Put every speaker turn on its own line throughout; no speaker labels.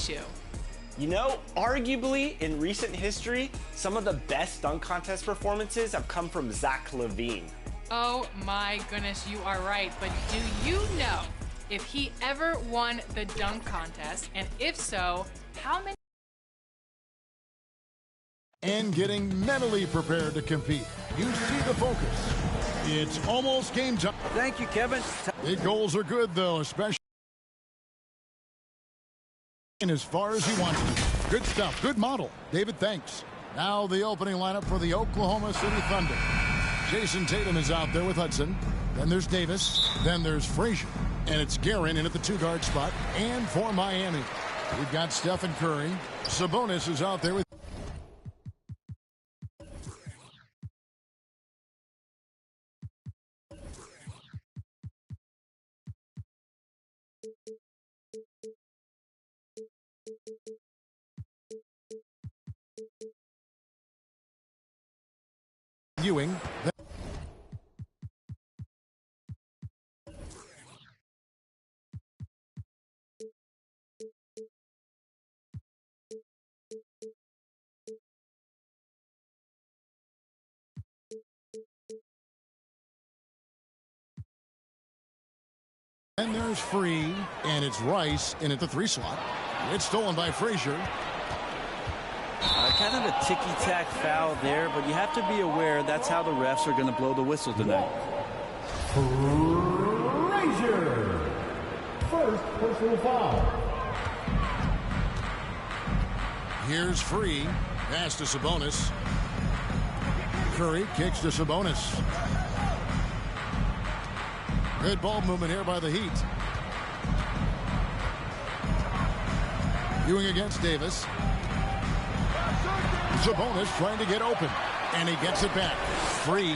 you?
You know, arguably, in recent history, some of the best dunk contest performances have come from Zach LaVine.
Oh my goodness, you are right. But do you know if he ever won the dunk contest? And if so, how many?
And getting mentally prepared to compete. You see the focus. It's almost game time.
Thank you, Kevin.
Big goals are good, though, especially as far as he wants to. Good stuff. Good model. David, thanks. Now the opening lineup for the Oklahoma City Thunder. Jason Tatum is out there with Hudson. Then there's Davis. Then there's Frazier. And it's Guerin in at the two-guard spot. And for Miami, we've got Stephen Curry. Sabonis is out there with Ewing. And there's Free, and it's Rice in at the 3 slot. It's stolen by Frazier.
Kind of a ticky-tack foul there, but you have to be aware that's how the refs are going to blow the whistle tonight.
Frazier. First personal foul. Here's Free. Pass to Sabonis. Curry kicks to Sabonis. Good ball movement here by the Heat. Ewing against Davis. Sabonis trying to get open, and he gets it back. Free.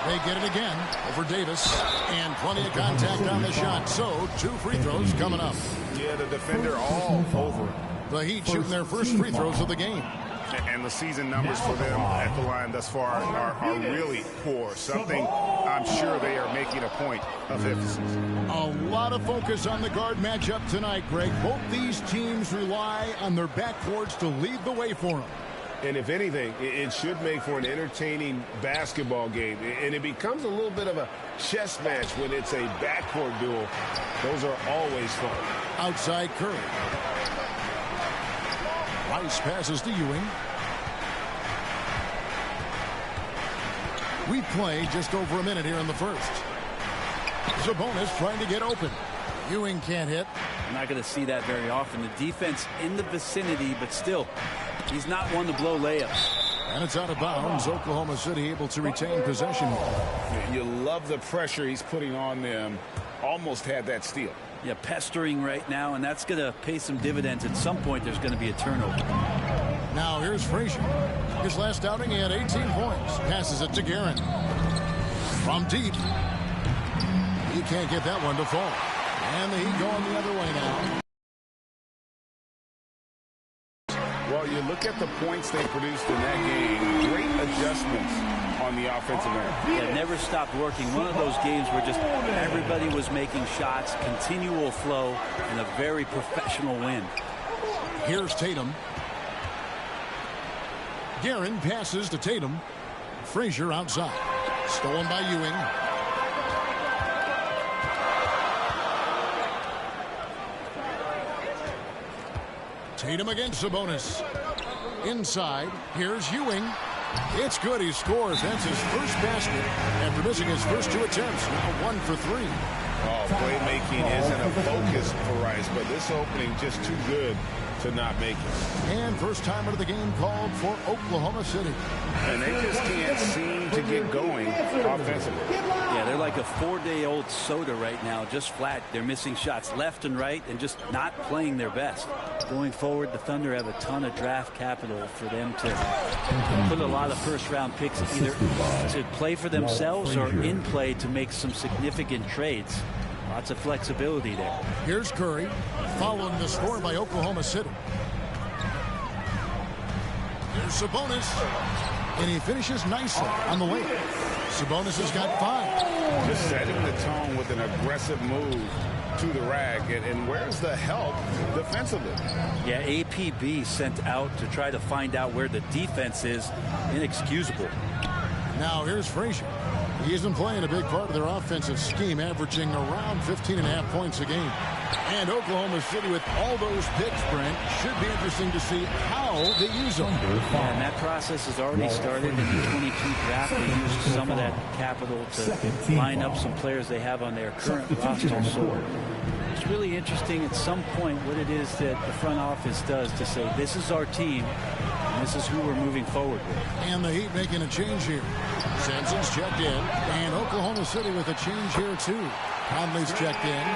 They get it again over Davis, and plenty of contact on the shot. So 2 free throws coming up.
Yeah, the defender all over.
The Heat shooting their first free throws of the game.
And the season numbers for them at the line thus far are really poor. Something I'm sure they are making a point of emphasis.
A lot of focus on the guard matchup tonight, Greg. Both these teams rely on their backcourts to lead the way for them.
And if anything, it should make for an entertaining basketball game. And it becomes a little bit of a chess match when it's a backcourt duel. Those are always fun.
Outside Curry. Rice passes to Ewing. We play just over a minute here in the first. Sabonis trying to get open. Ewing can't hit.
You're not going to see that very often. The defense in the vicinity, but still, he's not one to blow layups.
And it's out of bounds. Oklahoma City able to retain possession.
You love the pressure he's putting on them. Almost had that steal.
Yeah, pestering right now, and that's going to pay some dividends. At some point, there's going to be a turnover.
Now here's Frazier. His last outing, he had 18 points. Passes it to Guerin. From deep. He can't get that one to fall. And the Heat going the other way now.
Well, you look at the points they produced in that game. Great adjustments on the offensive end.
Yeah, never stopped working. One of those games where just everybody was making shots, continual flow, and a very professional win.
Here's Tatum. Guerin passes to Tatum. Frazier outside. Stolen by Ewing. Tatum against Sabonis. Inside. Here's Ewing. It's good. He scores. That's his first basket after missing his first 2 attempts. Now 1 for 3.
Oh, playmaking isn't a focus for Rice, but this opening just too good to not make it.
And first timer of the game called for Oklahoma City.
And they just can't seem to get going offensively.
Yeah, they're like a 4-day-old soda right now, just flat. They're missing shots left and right and just not playing their best. Going forward, the Thunder have a ton of draft capital for them to put a lot of first-round picks either to play for themselves or in play to make some significant trades. Lots of flexibility there.
Here's Curry, following the score by Oklahoma City. Here's Sabonis, and he finishes nicely on the layup. Sabonis has got 5.
Just setting the tone with an aggressive move to the rack. And where's the help defensively?
Yeah, APB sent out to try to find out where the defense is. Inexcusable.
Now here's Frazier. He isn't playing a big part of their offensive scheme, averaging around 15.5 points a game. And Oklahoma City, with all those picks, Brent, should be interesting to see how they use them.
Yeah, and that process has already started in the 22 draft. They used some of that capital to line up some players they have on their current roster. So it's really interesting at some point what it is that the front office does to say, this is our team, and this is who we're moving forward with.
And the Heat making a change here. Sampson's checked in, and Oklahoma City with a change here, too. Conley's checked in.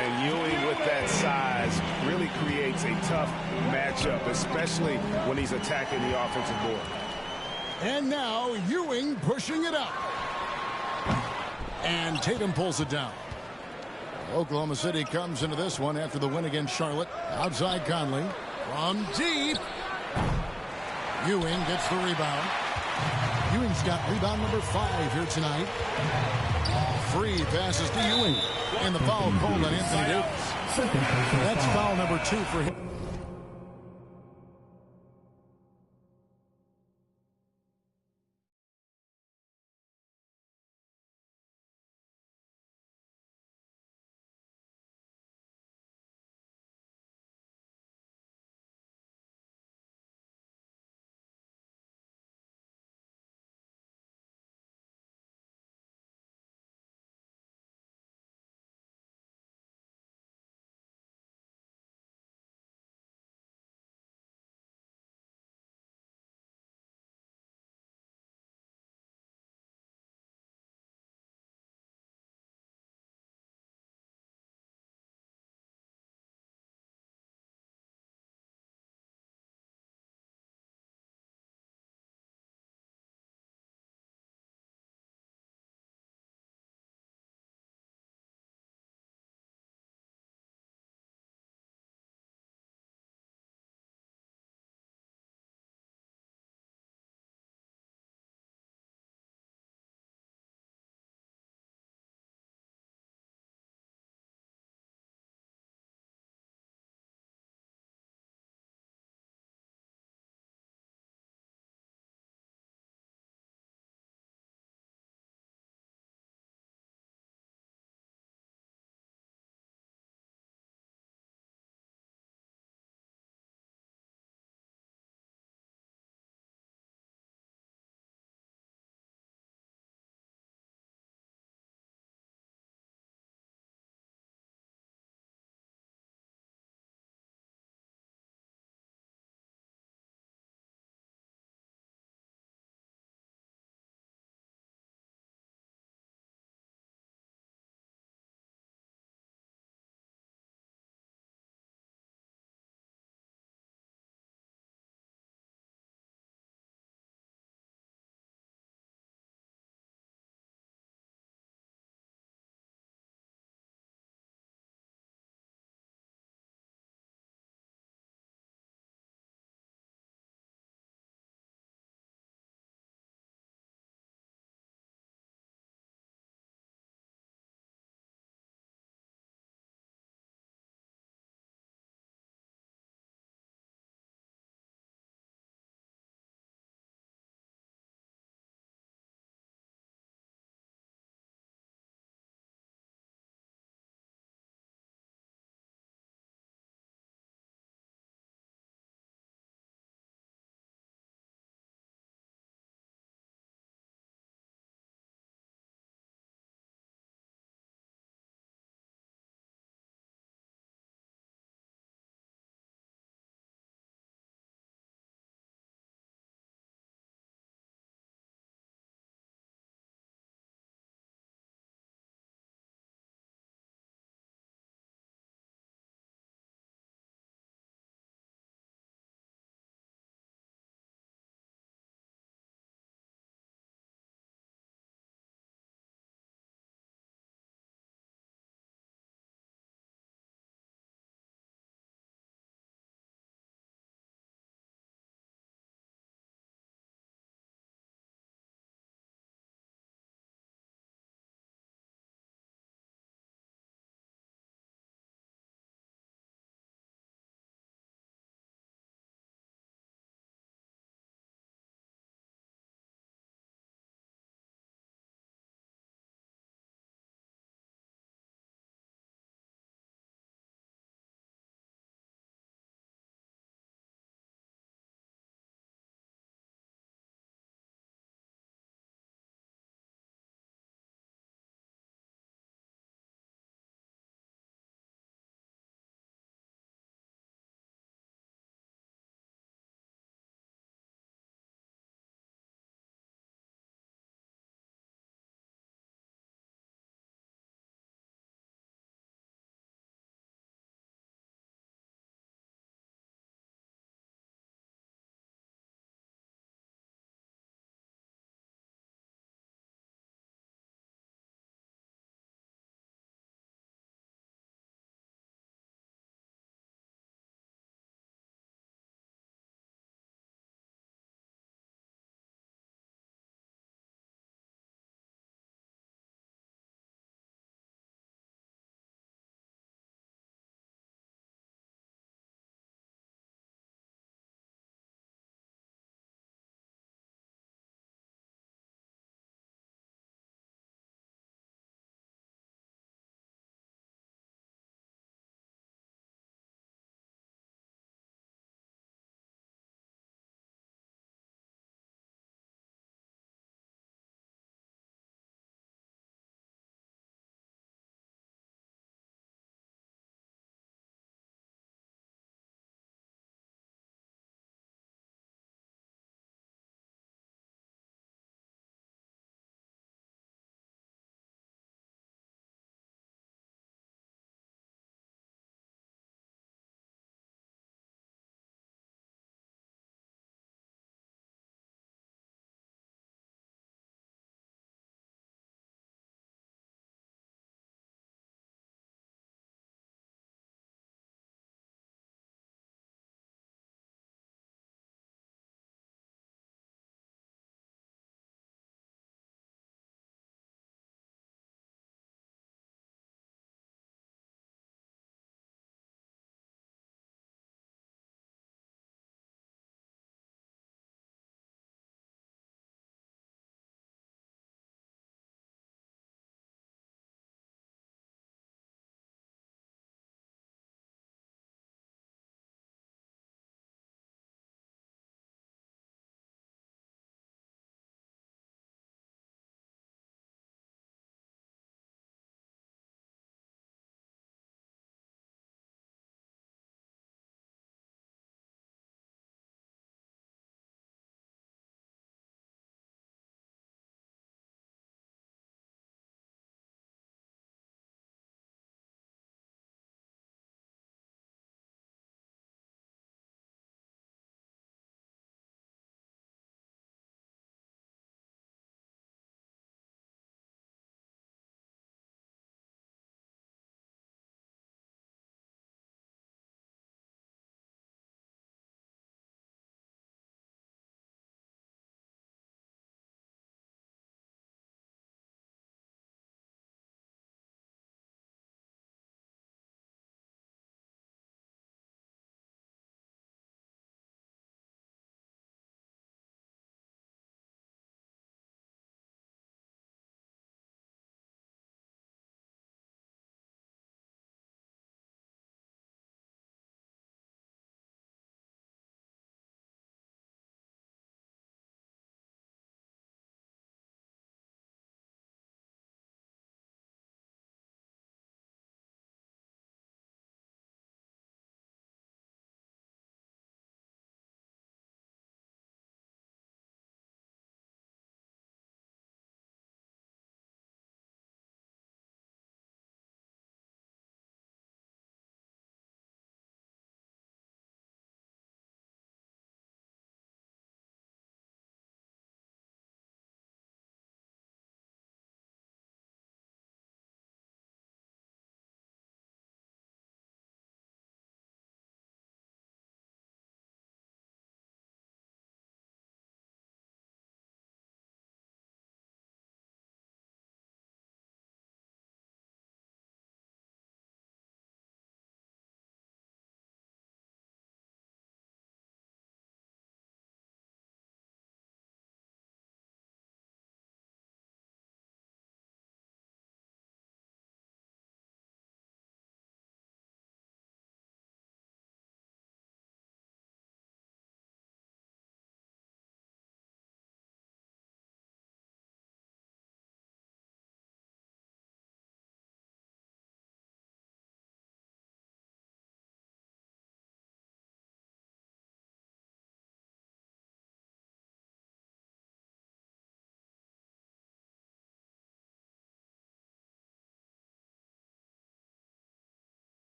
And Ewing with that size really creates a tough matchup, especially when he's attacking the offensive board.
And now Ewing pushing it up. And Tatum pulls it down. Oklahoma City comes into this one after the win against Charlotte. Outside Conley. From deep. Ewing gets the rebound. Ewing's got rebound number 5 here tonight. Free passes to Ewing. And the foul called on Anthony Davis. That's foul number 2 for him.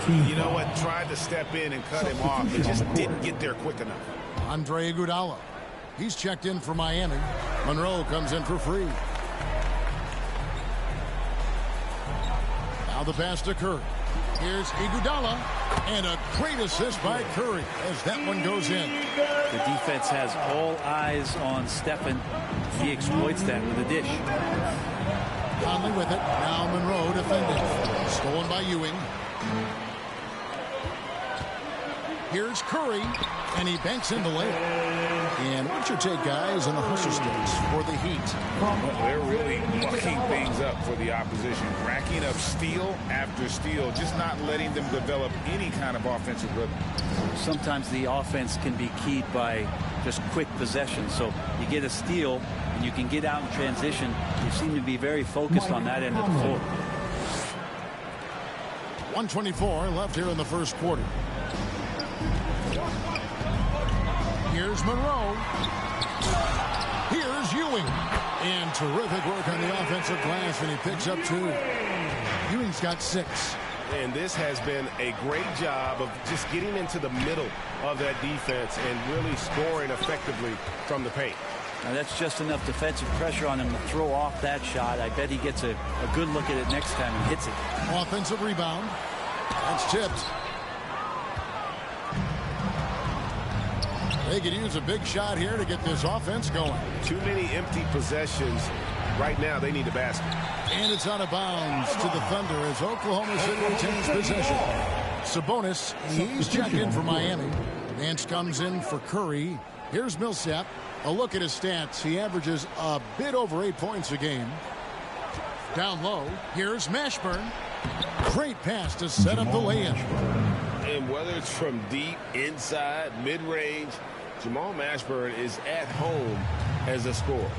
You know what? Tried to step in and cut him off, but just didn't get there quick enough.
Andre Iguodala. He's checked in for Miami. Monroe comes in for free. Now the pass to Curry. Here's Iguodala, and a great assist by Curry as that one goes in.
The defense has all eyes on Stephen. He exploits that with a dish.
Conley with it. Now Monroe defending. Stolen by Ewing. Here's Curry, and he banks in the layup. And what's your take, guys, on the hustle sticks for the Heat?
Well, they're really mucking things up for the opposition, racking up steal after steal, just not letting them develop any kind of offensive rhythm.
Sometimes the offense can be keyed by just quick possession. So you get a steal, and you can get out in transition. You seem to be very focused on that end of the floor.
1:24 left here in the first quarter. Here's Monroe. Here's Ewing. And terrific work on the offensive glass, and he picks up 2. Ewing's got 6.
And this has been a great job of just getting into the middle of that defense and really scoring effectively from the paint.
Now that's just enough defensive pressure on him to throw off that shot. I bet he gets a good look at it next time and hits it.
Offensive rebound. That's tipped. They could use a big shot here to get this offense going.
Too many empty possessions. Right now, they need a basket.
And it's out of bounds to the Thunder as Oklahoma City retains possession. Sabonis, he's checked in for Miami. Nance comes in for Curry. Here's Millsap. A look at his stats. He averages a bit over 8 points a game. Down low, here's Mashburn. Great pass to set up the lay-in.
And whether it's from deep, inside, mid-range, Jamal Mashburn is at home as a scorer.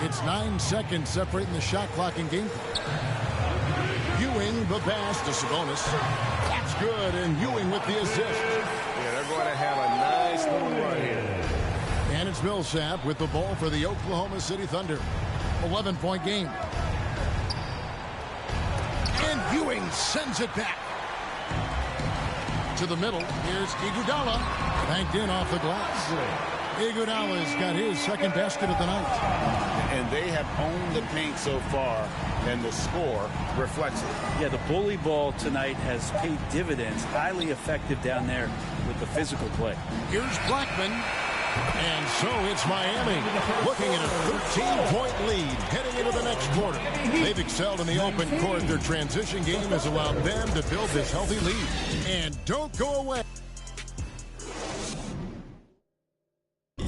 It's 9 seconds separating the shot clock and game clock. Ewing the pass to Sabonis. That's good, and Ewing with the assist.
Yeah, they're going to have a nice little run here.
And it's Millsap with the ball for the Oklahoma City Thunder. 11-point game. And Ewing sends it back. To the middle, here's Iguodala. Banked in off the glass. Iguodala's got his second basket of the night.
And they have owned the paint so far, and the score reflects it.
Yeah, the bully ball tonight has paid dividends. Highly effective down there with the physical play.
Here's Blackman. And so it's Miami looking at a 13-point lead heading into the next quarter. They've excelled in the open court. Their transition game has allowed them to build this healthy lead. And don't go away.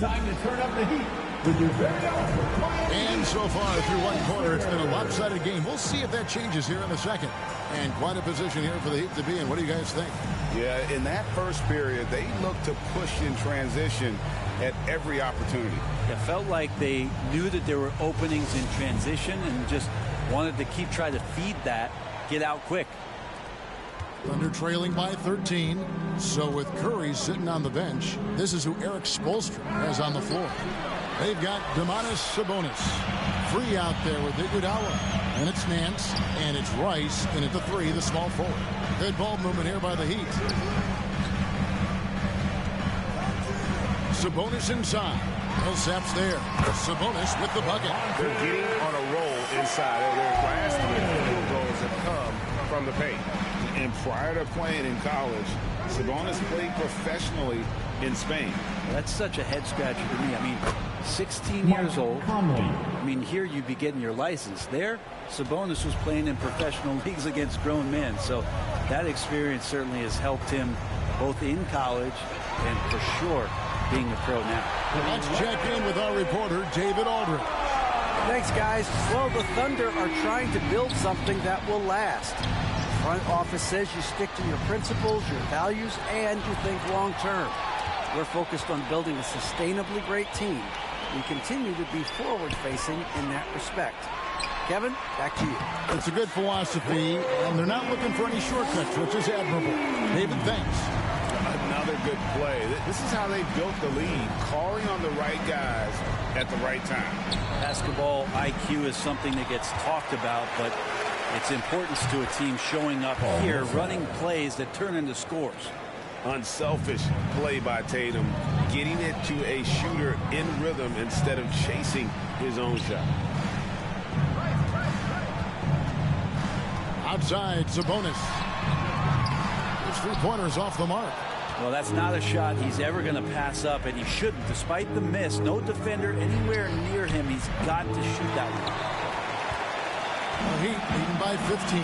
Time to turn up the heat with your very own.
And so far through one quarter, it's been a lopsided game. We'll see if that changes here in the second. And quite a position here for the Heat to be in. What do you guys think?
Yeah, in that first period, they looked to push in transition at every opportunity.
It felt like they knew that there were openings in transition and just wanted to keep trying to feed that, get out quick.
Thunder trailing by 13. So with Curry sitting on the bench, this is who Eric Spoelstra has on the floor. They've got Domantas Sabonis free out there with Iguodala. And it's Nance, and it's Rice, and at the 3, the small forward. Good ball movement here by the Heat. Sabonis inside. Millsap's there. Sabonis with the bucket.
They're getting on a roll inside. Their last 3 field goals have come from the paint. And prior to playing in college, Sabonis played professionally in Spain.
That's such a head scratcher to me. I mean, 16 years old. I mean, here you'd be getting your license. There, Sabonis was playing in professional leagues against grown men. So that experience certainly has helped him both in college and for sure being a pro now.
Let's check in with our reporter, David Aldridge.
Thanks, guys. Well, the Thunder are trying to build something that will last. Front office says you stick to your principles, your values, and you think long term. We're focused on building a sustainably great team. We continue to be forward-facing in that respect. Kevin, back to you.
It's a good philosophy, and they're not looking for any shortcuts, which is admirable. David, thanks.
Another good play. This is how they built the lead, calling on the right guys at the right time.
Basketball IQ is something that gets talked about, but It's importance to a team showing up here, running plays that turn into scores.
Unselfish play by Tatum, getting it to a shooter in rhythm instead of chasing his own shot.
Outside, Sabonis. His three-pointers off the mark.
Well, that's not a shot he's ever going to pass up, and he shouldn't. Despite the miss, no defender anywhere near him. He's got to shoot that one.
The Heat leading by 15.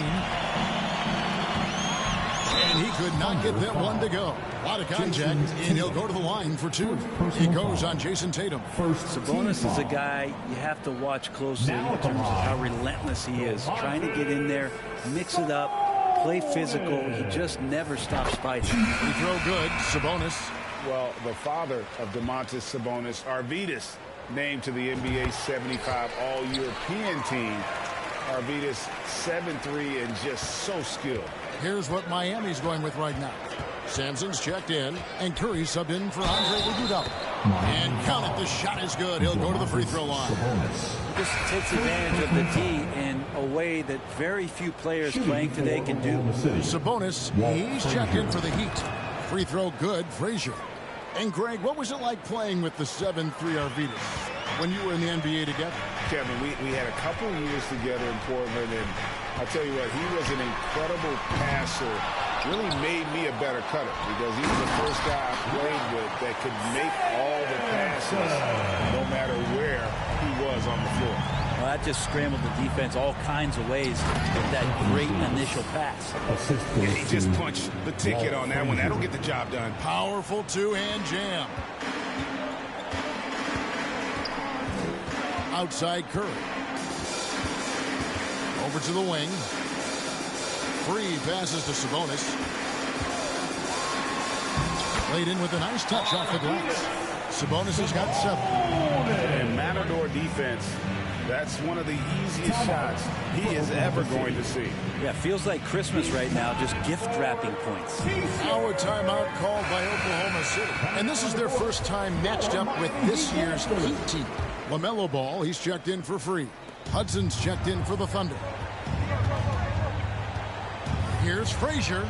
And he could not get that one to go. A lot of contact, and he'll go to the line for two. He goes on Jason Tatum.
Sabonis is a guy you have to watch closely in terms of how relentless he is. Trying to get in there, mix it up, play physical. He just never stops fighting.
Free throw good. Sabonis.
Well, the father of Domantas Sabonis, Arvydas, named to the NBA 75 All-European team. Arvydas 7'3" and just so skilled.
Here's what Miami's going with right now. Sampson's checked in, and Curry subbed in for Andre Iguodala. And count it, the shot is good. He'll go to the free throw line.
He just takes advantage of the D in a way that very few players playing today can do.
Sabonis, he's checked in for the Heat. Free throw good, Frazier. And Greg, what was it like playing with the 7'3" Arvydas when you were in the NBA together?
Kevin, we had a couple years together in Portland, and I'll tell you what, he was an incredible passer. Really made me a better cutter because he was the first guy I played with that could make all the passes no matter where he was on the floor.
Well, that just scrambled the defense all kinds of ways with that great initial pass.
Yeah, he just punched the ticket on that one. That'll get the job done.
Powerful two-hand jam. Outside Curry. Over to the wing. Free passes to Sabonis. Played in with a nice touch off the glass. Sabonis has got 7.
And Matador defense, that's one of the easiest shots he is ever going to see.
Yeah, feels like Christmas right now, just gift wrapping points.
Our timeout called by Oklahoma City. And this is their first time matched up with this year's Heat team. LaMelo Ball, he's checked in for free. Hudson's checked in for the Thunder. Here's Frazier.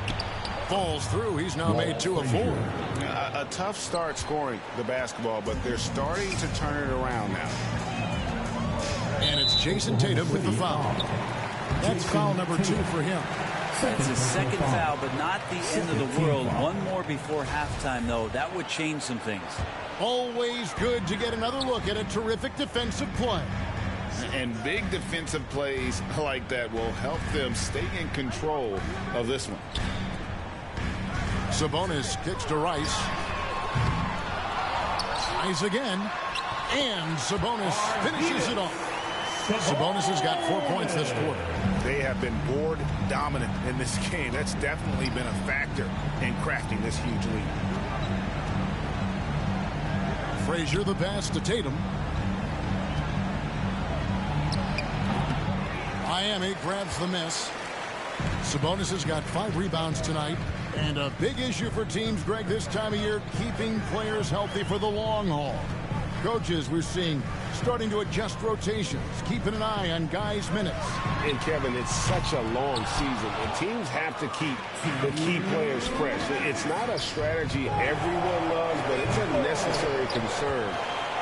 Falls through. He's now made 2 of 4.
A tough start scoring the basketball, but they're starting to turn it around now.
And it's Jason Tatum with the foul. That's foul number 2 for him.
It's his second foul, but not the end of the world. One more before halftime, though. That would change some things.
Always good to get another look at a terrific defensive play.
And big defensive plays like that will help them stay in control of this one.
Sabonis kicks to Rice. Rice again. And Sabonis finishes it off. Sabonis has got 4 points this quarter.
They have been board dominant in this game. That's definitely been a factor in crafting this huge lead.
Frazier the pass to Tatum. Miami grabs the miss. Sabonis has got 5 rebounds tonight. And a big issue for teams, Greg, this time of year, keeping players healthy for the long haul. Coaches, we're seeing, starting to adjust rotations, keeping an eye on guys' minutes.
And, Kevin, it's such a long season, and teams have to keep the key players fresh. It's not a strategy everyone loves, but it's a necessary concern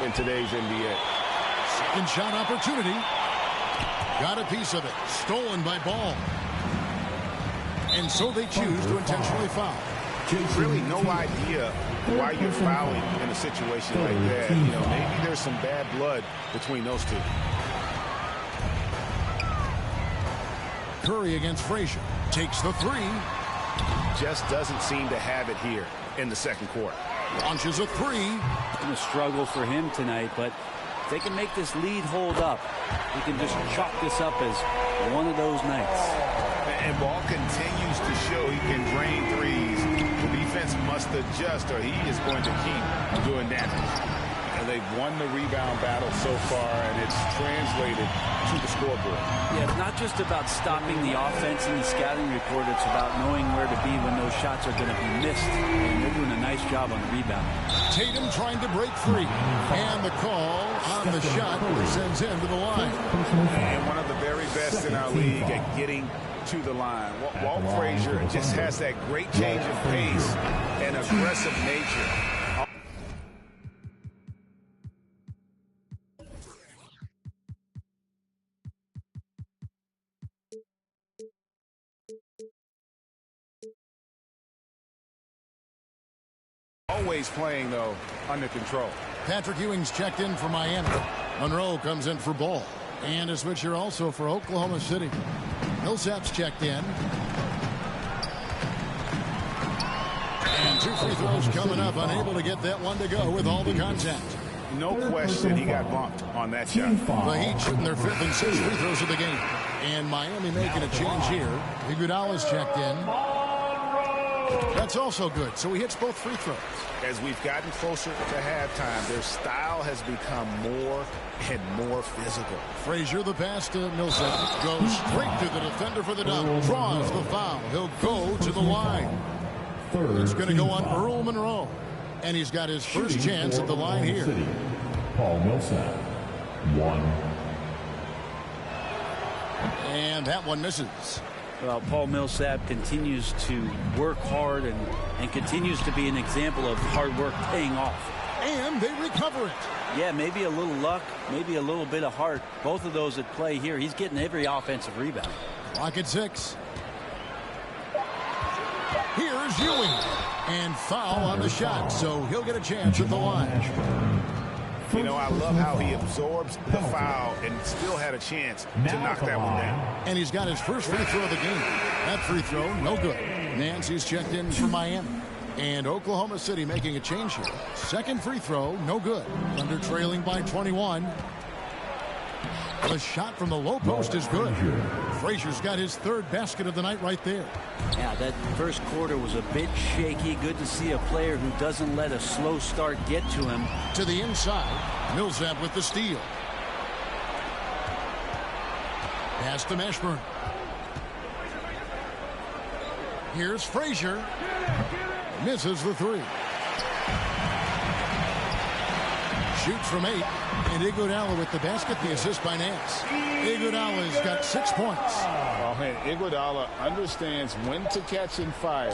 in today's NBA.
Second shot opportunity. Got a piece of it. Stolen by Ball. And so they choose to intentionally foul.
Really no idea why you're fouling in a situation like that. You know, maybe there's some bad blood between those two.
Curry against Frazier. Takes the 3.
Just doesn't seem to have it here in the second quarter.
Launches a 3.
It's been a struggle for him tonight, but if they can make this lead hold up, we can just chalk this up as one of those nights.
And Ball continues to show he can drain threes. The defense must adjust or he is going to keep doing damage. And they've won the rebound battle so far, and it's translated to the scoreboard.
Yeah, it's not just about stopping the offense in the scouting report. It's about knowing where to be when those shots are going to be missed. And they're doing a nice job on the rebound.
Tatum trying to break free. And the call on the shot sends him to the line.
And one of the very best in our league at getting to the line. Walt Frazier just has that great change of pace and aggressive nature. Always playing, though, under control.
Patrick Ewing's checked in for Miami. Monroe comes in for Ball. And a switcher also for Oklahoma City. Millsap's checked in. And 2 free throws coming up. Unable to get that one to go with all the contact.
No question he got bumped on that shot.
The Heat shooting their 5th and 6th free throws of the game. And Miami making a change here. Iguodala's checked in. That's also good. So he hits both free throws.
As we've gotten closer to halftime, their style has become more and more physical.
Frazier, the pass to Millsap, goes straight to the defender for the dunk. Draws the foul. He'll go to the line. It's going to go on Earl Monroe. And he's got his first chance at the line here.
Paul Millsap, 1.
And that one misses.
Well, Paul Millsap continues to work hard and continues to be an example of hard work paying off.
And they recover it.
Yeah, maybe a little luck, maybe a little bit of heart. Both of those at play here. He's getting every offensive rebound.
Clock at 6. Here's Ewing. And foul on the shot, so he'll get a chance at the line.
You know, I love how he absorbs the foul and still had a chance to knock that one down.
And he's got his first free throw of the game. That free throw, no good. Nancy's checked in for Miami. And Oklahoma City making a change here. Second free throw, no good. Thunder trailing by 21. The shot from the low post is good. Frazier's got his 3rd basket of the night right there.
Yeah, that first quarter was a bit shaky. Good to see a player who doesn't let a slow start get to him.
To the inside. Millsap with the steal. Pass to Mashburn. Here's Frazier. Misses the 3. Shoots from 8. And Iguodala with the basket, the assist by Nance. Iguodala's got 6 points.
Oh, man, Iguodala understands when to catch and fire.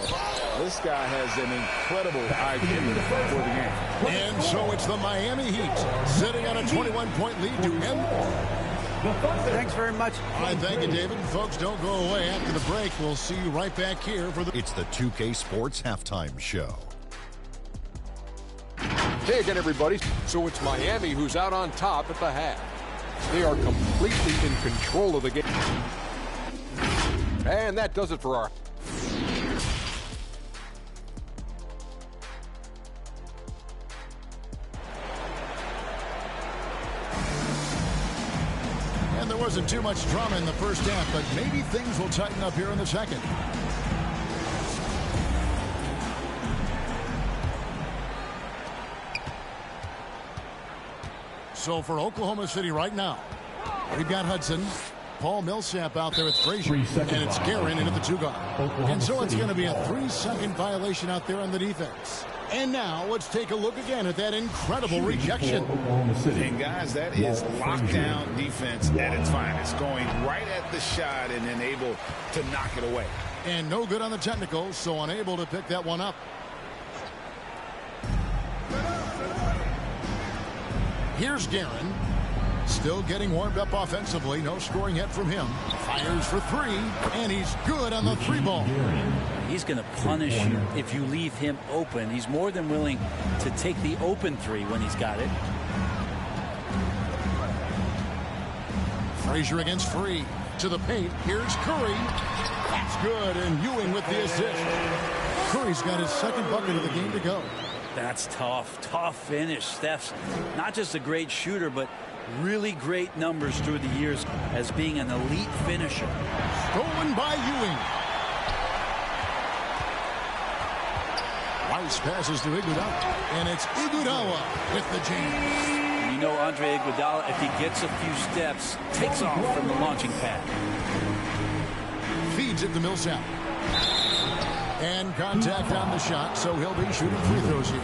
This guy has an incredible IQ for the game.
And so it's the Miami Heat sitting on a 21-point lead to end.
Thanks very much.
All right, thank you, David. Folks, don't go away. After the break, we'll see you right back here for the...
It's the 2K Sports Halftime Show.
Hey again, everybody. So it's Miami who's out on top at the half. They are completely in control of the game. And that does it for our...
And there wasn't too much drama in the first half, but maybe things will tighten up here in the second. So for Oklahoma City right now, we've got Hudson, Paul Millsap out there with Frazier, and it's Guerin in at the 2-guard. And so it's going to be a 3-second violation out there on the defense. And now let's take a look again at that incredible rejection.
And guys, that is lockdown defense at its finest, going right at the shot and then able to knock it away.
And no good on the technical, so unable to pick that one up. Here's Guerin. Still getting warmed up offensively. No scoring yet from him. Fires for 3, and he's good on the 3-ball.
He's going to punish you if you leave him open. He's more than willing to take the open 3 when he's got it.
Frazier against Free. To the paint. Here's Curry. That's good, and Ewing with the assist. Curry's got his 2nd bucket of the game to go.
That's tough. Tough finish. Steph's not just a great shooter, but really great numbers through the years as being an elite finisher.
Stolen by Ewing. Rice passes to Iguodala, and it's Iguodala with the jam.
You know Andre Iguodala, if he gets a few steps, takes off from the launching pad.
Feeds it to Millsap. And contact on the shot, so he'll be shooting free throws here.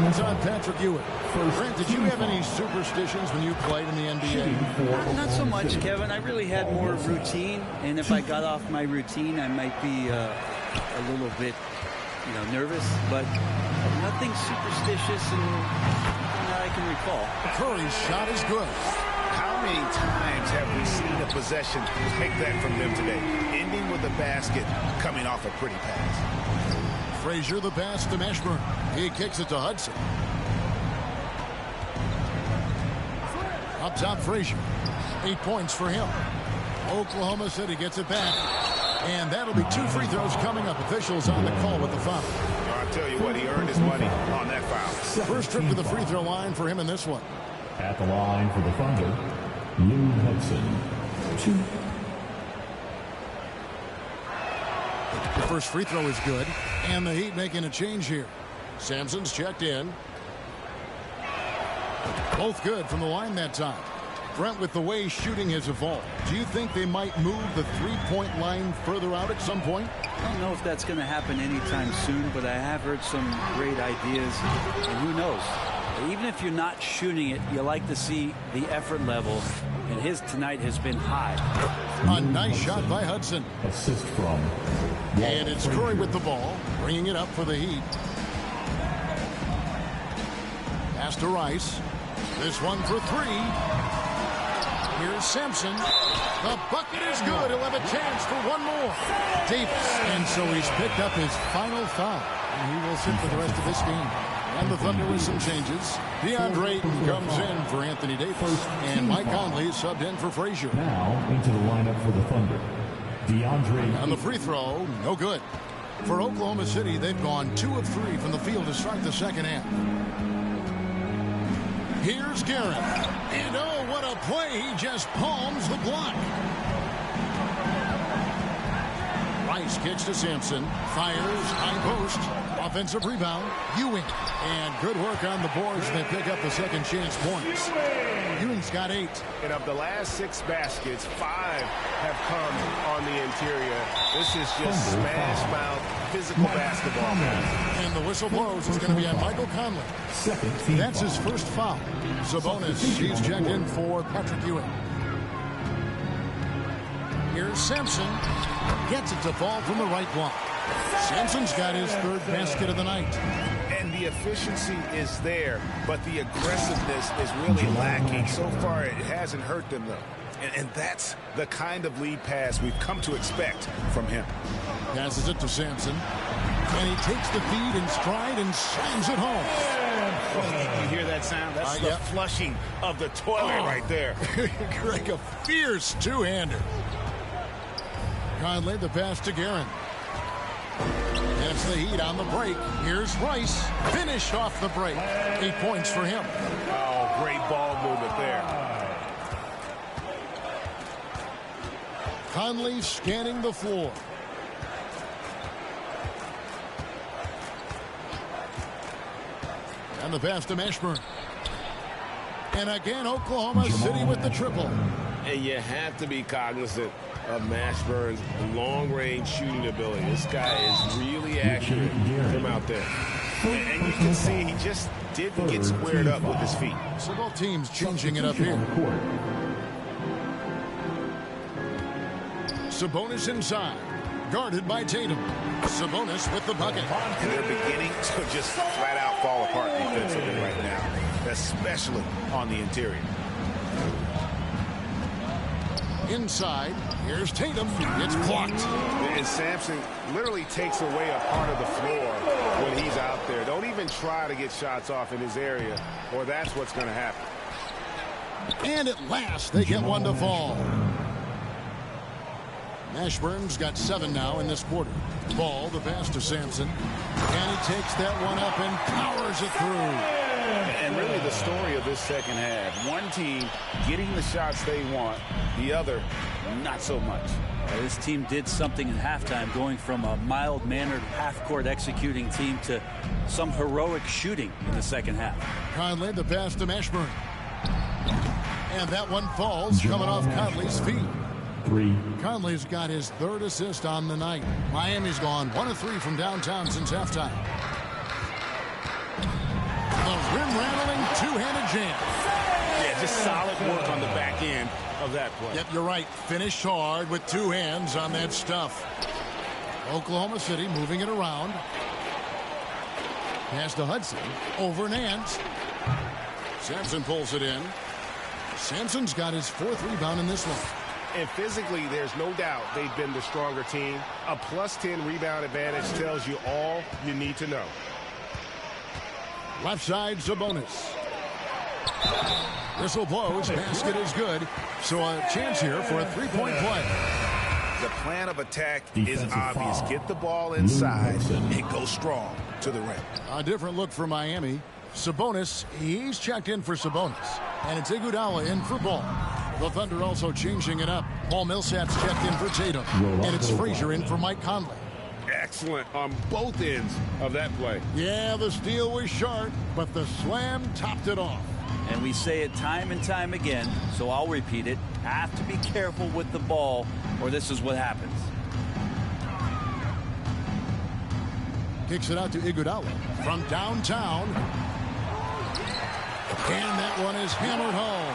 It's on Patrick Ewing. Grant, did you have any superstitions when you played in the NBA?
Not so much, Kevin. I really had more routine, and if I got off my routine, I might be a little bit, nervous, but nothing superstitious that I can recall.
Curry's shot is good.
How many times have we seen a possession like that from them today, ending with a basket coming off a pretty pass?
Frazier the pass to Mashburn. He kicks it to Hudson. Up top, Frazier. 8 points for him. Oklahoma City gets it back. And that'll be 2 free throws coming up. Officials on the call with the foul.
I'll tell you what, he earned his money on that foul.
First trip to the free throw line for him in this one.
At the line for the Thunder, Lou Hudson. 2.
The first free throw is good. And the Heat making a change here. Sampson's checked in. Both good from the line that time. Brent, with the way shooting has evolved, do you think they might move the three-point line further out at some point?
I don't know if that's going to happen anytime soon, but I have heard some great ideas. And who knows? Even if you're not shooting it, you like to see the effort level. And his tonight has been high.
A nice shot by Hudson.
Assist from.
And it's Curry with the ball, bringing it up for the Heat. Pass to Rice. This one for 3. Here's Sampson. The bucket is good. He'll have a chance for one more. Davis. And so he's picked up his final foul. And he will sit for the rest of this game. And the Thunder with some changes. DeAndre Ayton comes in for Anthony Davis. And Mike Conley is subbed in for Frazier.
Now into the lineup for the Thunder, DeAndre.
On the free throw, no good. For Oklahoma City, they've gone 2 of 3 from the field to start the second half. Here's Garrett. And oh, what a play. He just palms the block. Rice kicks to Sampson. Fires, high post. Offensive rebound. Ewing. And good work on the boards. They pick up the second chance points. Ewing's got 8.
And of the last 6 baskets, 5 have come on the interior. This is just smash mouth, physical basketball.
And the whistle blows. It's going to be on Michael Conley. That's his first foul. Sabonis, he's checked in for Patrick Ewing. Here's Sampson. Gets it to fall from the right block. Sampson's got his 3rd basket of the night.
And the efficiency is there, but the aggressiveness is really lacking. So far, it hasn't hurt them, though. And that's the kind of lead pass we've come to expect from him.
Passes it to Sampson. And he takes the feed in stride and slams it home.
You hear that sound? That's the flushing of the toilet right there.
Greg, a fierce two-hander. Conley, the pass to Guerin. That's the Heat on the break. Here's Rice. Finish off the break. 8 points for him.
Oh, great ball movement there.
Conley scanning the floor. And the pass to Mashburn. And again, Oklahoma City with the triple.
And you have to be cognizant of Mashburn's long-range shooting ability. This guy is really accurate from out there. And you can see he just didn't get squared up with his feet.
So both teams changing it up here. Sabonis inside. Guarded by Tatum. Sabonis with the bucket.
And they're beginning to just flat-out fall apart defensively right now, especially on the interior.
Inside, here's Tatum. It's blocked.
And Sampson literally takes away a part of the floor when he's out there. Don't even try to get shots off in his area, or that's what's going to happen.
And at last, they get one to fall. Mashburn's got 7 now in this quarter. Ball, the pass to Sampson. And he takes that one up and powers it through.
And really the story of this second half. One team getting the shots they want, the other not so much.
This team did something in halftime, going from a mild-mannered half-court executing team to some heroic shooting in the second half.
Conley, the pass to Mashburn. And that one falls, coming off Conley's feet. Conley's got his third assist on the night. Miami's gone 1 of 3 from downtown since halftime. The rim-rattling two-handed jam.
Yeah, just solid work on the back end of that play.
Yep, you're right. Finished hard with 2 hands on that stuff. Oklahoma City moving it around. Pass to Hudson. Over Nance. Sampson pulls it in. Sampson's got his 4th rebound in this one.
And physically, there's no doubt they've been the stronger team. A +10 rebound advantage tells you all you need to know.
Left side, Sabonis. Whistle blows. Basket is good. So a chance here for a 3-point play.
The plan of attack is obvious. Get the ball inside and go strong to the rim.
A different look for Miami. Sabonis, he's checked in for Sabonis. And it's Iguodala in for Ball. The Thunder also changing it up. Paul Millsap's checked in for Tatum. And it's Frazier in for Mike Conley.
Excellent on both ends of that play.
Yeah, the steal was short, but the slam topped it off.
And we say it time and time again, so I'll repeat it. Have to be careful with the ball, or this is what happens.
Kicks it out to Iguodala from downtown. And that one is hammered home.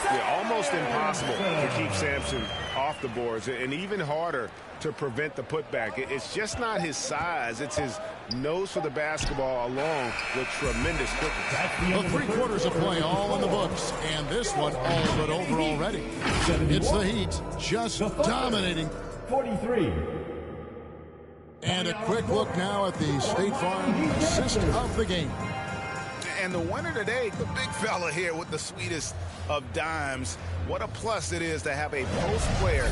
Yeah, almost impossible to keep Sampson off the boards, and even harder to prevent the putback. It's just not his size. It's his nose for the basketball along with tremendous quickness.
Well, 3 quarters of play all in the books, and this one all but over already. It's the Heat just dominating.
43.
And a quick look now at the State Farm assist of the game.
And the winner today, the big fella here with the sweetest of dimes. What a plus it is to have a post player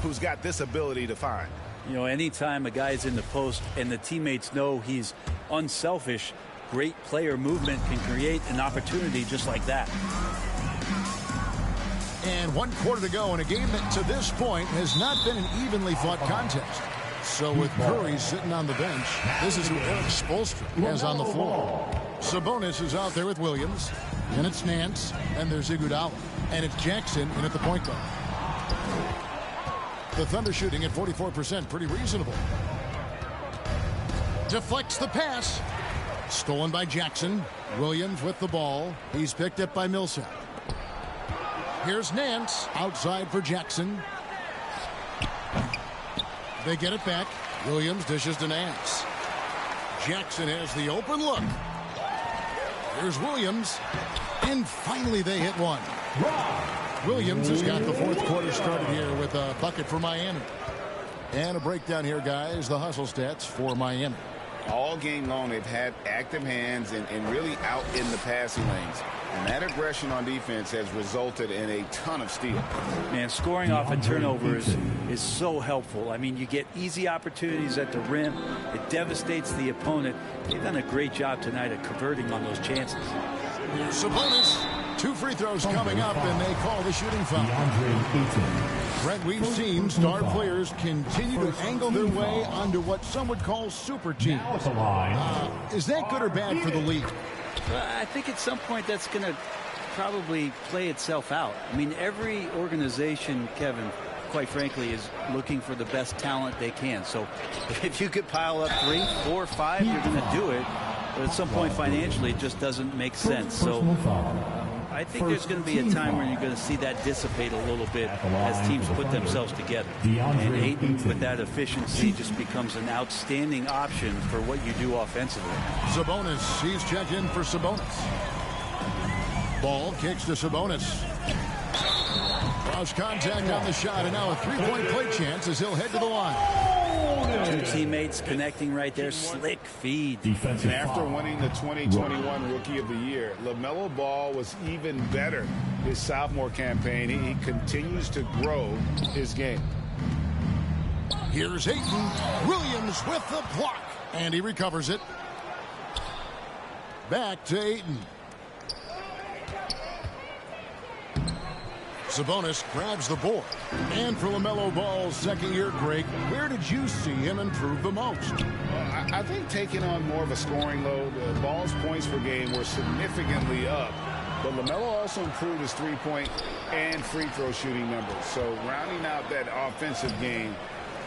who's got this ability to find.
You know, anytime a guy's in the post and the teammates know he's unselfish, great player movement can create an opportunity just like that.
And 1 quarter to go in a game that to this point has not been an evenly fought contest. So with Curry sitting on the bench, this is who Eric Spoelstra has on the floor. Sabonis is out there with Williams, and it's Nance, and there's Iguodala, and it's Jackson in at the point guard. The Thunder shooting at 44%, pretty reasonable. Deflects the pass. Stolen by Jackson. Williams with the ball. He's picked up by Millsap. Here's Nance outside for Jackson. They get it back. Williams dishes to Nance. Jackson has the open look. Here's Williams. And finally they hit one. Williams has got the 4th quarter started here with a bucket for Miami. And a breakdown here, guys. The hustle stats for Miami.
All game long, they've had active hands and really out in the passing lanes. And that aggression on defense has resulted in a ton of steals.
Man, scoring off of turnovers is so helpful. I mean, you get easy opportunities at the rim. It devastates the opponent. They've done a great job tonight of converting on those chances.
Sabonis, 2 free throws coming up, and they call the shooting foul. Brent, we've seen star players continue to angle their way onto what some would call super teams. Is that good or bad for the league?
I think at some point that's going to probably play itself out. I mean, every organization, Kevin, quite frankly, is looking for the best talent they can. So if you could pile up 3, 4, 5, you're going to do it. But at some point financially, it just doesn't make sense. So I think there's going to be a time where you're going to see that dissipate a little bit as teams put themselves together. And Ayton, with that efficiency, just becomes an outstanding option for what you do offensively.
Sabonis, he's checked in for Sabonis. Ball kicks to Sabonis. Cross contact on the shot, and now a 3-point play chance as he'll head to the line.
2 teammates connecting right there. Slick feed.
And after winning the 2021 Rookie of the Year, LaMelo Ball was even better his sophomore campaign. He continues to grow his game.
Here's Ayton. Williams with the block, and he recovers it. Back to Ayton. Sabonis grabs the board. And for LaMelo Ball's second year, Greg, where did you see him improve the most?
I think taking on more of a scoring load. Ball's points per game were significantly up. But LaMelo also improved his three-point and free throw shooting numbers. So rounding out that offensive game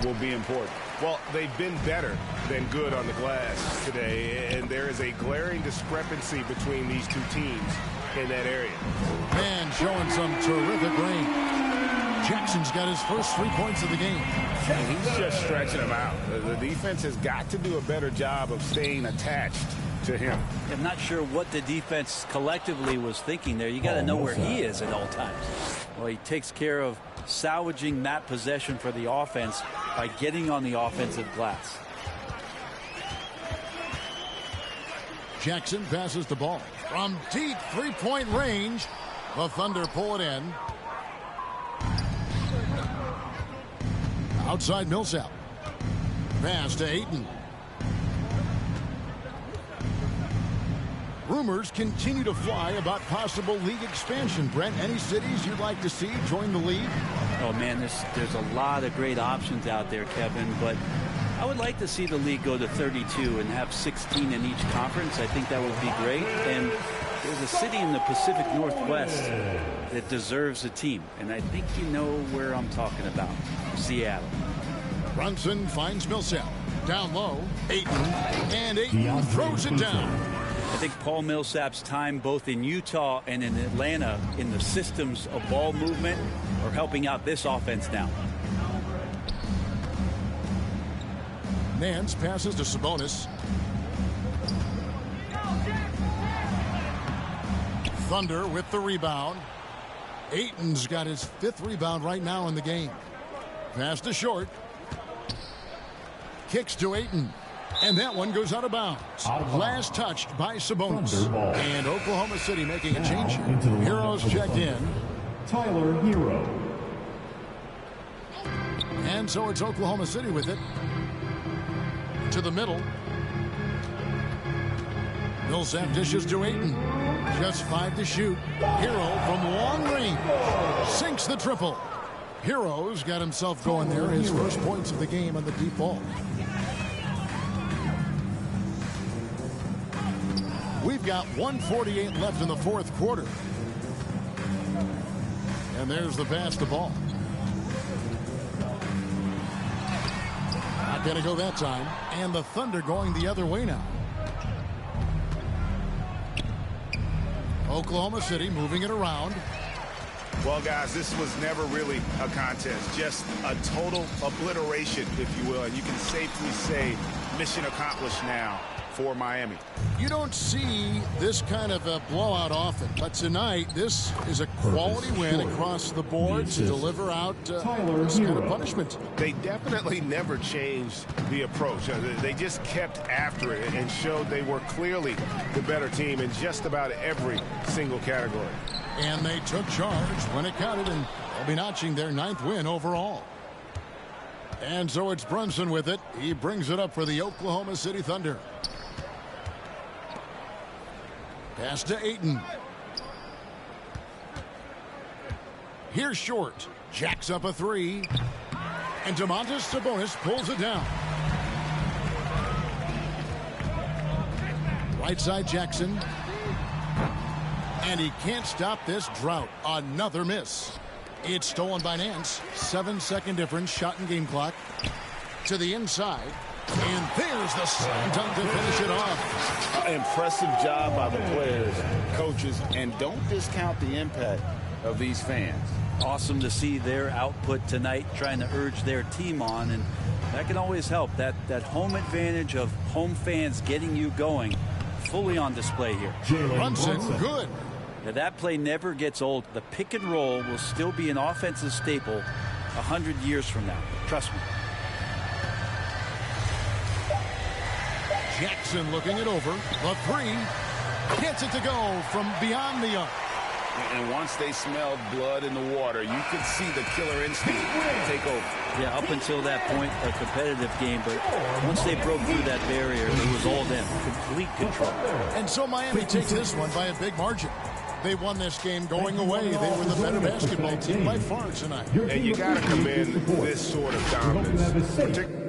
will be important.
Well, they've been better than good on the glass today, and there is a glaring discrepancy between these two teams in that area.
Man showing some terrific range. Jackson's got his first 3 points of the game.
He's just stretching him out. The defense has got to do a better job of staying attached to him.
I'm not sure what the defense collectively was thinking there. You got to know where he is at all times. Well, he takes care of salvaging that possession for the offense by getting on the offensive glass.
Jackson passes the ball from deep three-point range. The Thunder pull it in. Outside Millsap. Pass to Ayton. Rumors continue to fly about possible league expansion. Brent, any cities you'd like to see join the league?
Oh, man, there's a lot of great options out there, Kevin, but I would like to see the league go to 32 and have 16 in each conference. I think that would be great. And there's a city in the Pacific Northwest that deserves a team, and I think you know where I'm talking about. Seattle.
Brunson finds Millsap. Down low, Ayton, and Ayton throws it down.
I think Paul Millsap's time both in Utah and in Atlanta in the systems of ball movement are helping out this offense now.
Nance passes to Sabonis. Thunder with the rebound. Ayton's got his 5th rebound right now in the game. Pass to Short. Kicks to Ayton. And that one goes out of bounds. Last touched by Sabonis. And Oklahoma City making a change here. Heroes checked in.
Tyler Hero.
And so it's Oklahoma City with it. To the middle. Millsap dishes to Ayton. Just 5 to shoot. Hero from long range. Sinks the triple. Hero's got himself going there. His first points of the game on the deep ball. We've got 1:48 left in the 4th quarter. And there's the pass to ball. Not going to go that time. And the Thunder going the other way now. Oklahoma City moving it around.
Well, guys, this was never really a contest. Just a total obliteration, if you will. And you can safely say mission accomplished now for Miami.
You don't see this kind of a blowout often, but tonight this is a quality win across the board to deliver out this kind of punishment.
They definitely never changed the approach. They just kept after it and showed they were clearly the better team in just about every single category.
And they took charge when it counted, and they'll be notching their 9th win overall. And so it's Brunson with it. He brings it up for the Oklahoma City Thunder. Pass to Ayton. Here's Short. Jacks up a 3. And Domantas Sabonis pulls it down. Right side Jackson. And he can't stop this drought. Another miss. It's stolen by Nance. 7-second difference. Shot and game clock. To the inside. And there's the slam dunk to finish it off.
Impressive job by the players, coaches, and don't discount the impact of these fans.
Awesome to see their output tonight, trying to urge their team on, and that can always help. That home advantage of home fans getting you going, fully on display here.
Brunson, good.
Now that play never gets old. The pick and roll will still be an offensive staple 100 years from now. Trust me.
Jackson looking it over. The 3. Gets it to go from beyond the arc.
And once they smelled blood in the water, you could see the killer instinct take over.
Yeah, up until that point, a competitive game, but once they broke through that barrier, it was all them. Complete control.
And so Miami takes this one by a big margin. They won this game going away. They were the better basketball team by far tonight.
And you got to commend this sort of dominance.